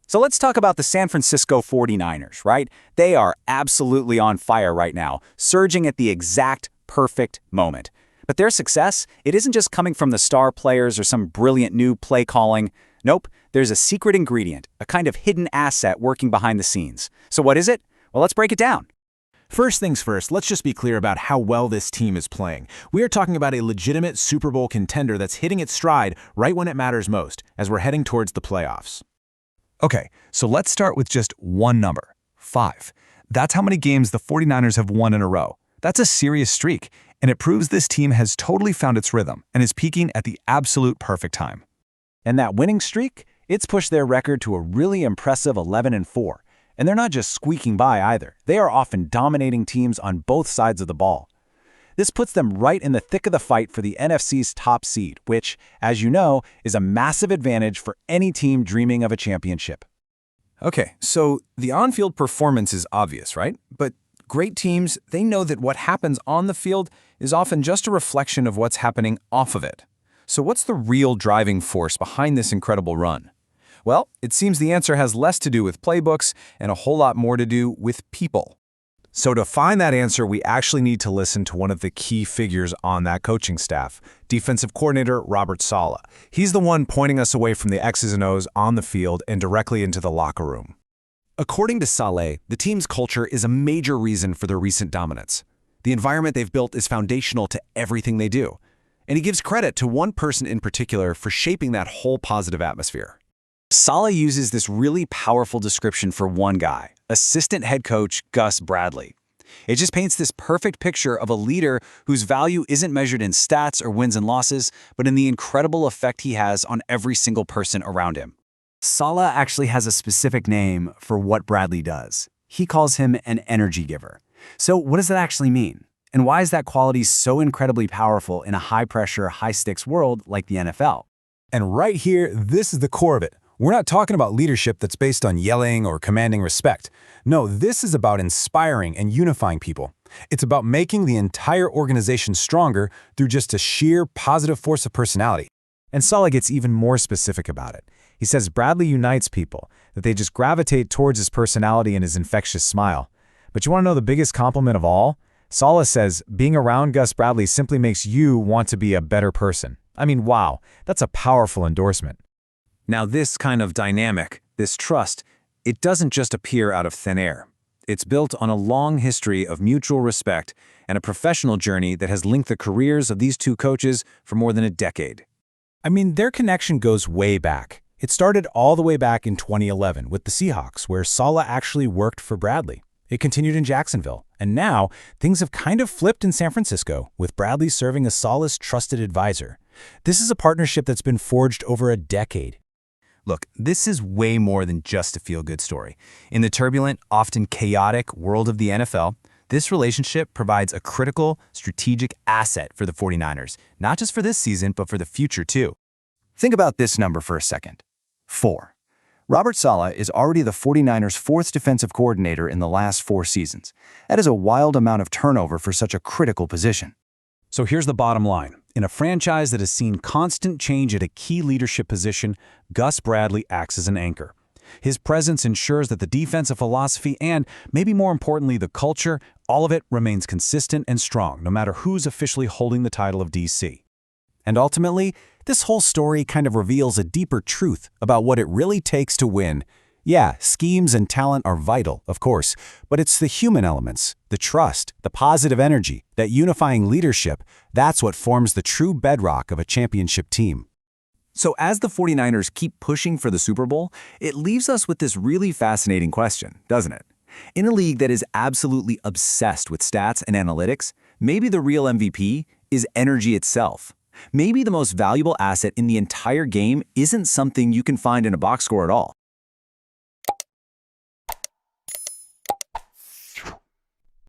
So let's talk about the San Francisco 49ers, right? They are absolutely on fire right now, surging at the exact perfect moment. But their success, it isn't just coming from the star players or some brilliant new play calling. Nope, there's a secret ingredient, a kind of hidden asset working behind the scenes. So what is it? Well, let's break it down. First things first, let's just be clear about how well this team is playing. We are talking about a legitimate Super Bowl contender that's hitting its stride right when it matters most, as we're heading towards the playoffs. Okay, so let's start with just one number, 5. That's how many games the 49ers have won in a row. That's a serious streak, and it proves this team has totally found its rhythm and is peaking at the absolute perfect time. And that winning streak, it's pushed their record to a really impressive 11-4. And they're not just squeaking by either. They are often dominating teams on both sides of the ball. This puts them right in the thick of the fight for the NFC's top seed, which, as you know, is a massive advantage for any team dreaming of a championship. Okay, so the on-field performance is obvious, right? But great teams, they know that what happens on the field is often just a reflection of what's happening off of it. So what's the real driving force behind this incredible run? Well, it seems the answer has less to do with playbooks and a whole lot more to do with people. So to find that answer, we actually need to listen to one of the key figures on that coaching staff, defensive coordinator Robert Saleh. He's the one pointing us away from the X's and O's on the field and directly into the locker room. According to Saleh, the team's culture is a major reason for their recent dominance. The environment they've built is foundational to everything they do. And he gives credit to one person in particular for shaping that whole positive atmosphere. Saleh uses this really powerful description for one guy, assistant head coach Gus Bradley. It just paints this perfect picture of a leader whose value isn't measured in stats or wins and losses, but in the incredible effect he has on every single person around him. Saleh actually has a specific name for what Bradley does. He calls him an energy giver. So what does that actually mean? And why is that quality so incredibly powerful in a high-pressure, high-stakes world like the NFL? And right here, this is the core of it. We're not talking about leadership that's based on yelling or commanding respect. No, this is about inspiring and unifying people. It's about making the entire organization stronger through just a sheer positive force of personality. And Saleh gets even more specific about it. He says Bradley unites people, that they just gravitate towards his personality and his infectious smile. But you want to know the biggest compliment of all? Saleh says being around Gus Bradley simply makes you want to be a better person. I mean, wow, that's a powerful endorsement. Now this kind of dynamic, this trust, it doesn't just appear out of thin air. It's built on a long history of mutual respect and a professional journey that has linked the careers of these two coaches for more than a decade. I mean, their connection goes way back. It started all the way back in 2011 with the Seahawks, where Saleh actually worked for Bradley. It continued in Jacksonville, and now things have kind of flipped in San Francisco, with Bradley serving as Saleh's trusted advisor. This is a partnership that's been forged over a decade. Look, this is way more than just a feel-good story. In the turbulent, often chaotic world of the NFL, this relationship provides a critical, strategic asset for the 49ers, not just for this season, but for the future too. Think about this number for a second. 4. Robert Saleh is already the 49ers' 4th defensive coordinator in the last 4 seasons. That is a wild amount of turnover for such a critical position. So here's the bottom line. In a franchise that has seen constant change at a key leadership position, Gus Bradley acts as an anchor. His presence ensures that the defensive philosophy and, maybe more importantly, the culture, all of it remains consistent and strong, no matter who's officially holding the title of DC. And ultimately, this whole story kind of reveals a deeper truth about what it really takes to win. Yeah, schemes and talent are vital, of course, but it's the human elements, the trust, the positive energy, that unifying leadership, that's what forms the true bedrock of a championship team. So as the 49ers keep pushing for the Super Bowl, it leaves us with this really fascinating question, doesn't it? In a league that is absolutely obsessed with stats and analytics, maybe the real MVP is energy itself. Maybe the most valuable asset in the entire game isn't something you can find in a box score at all.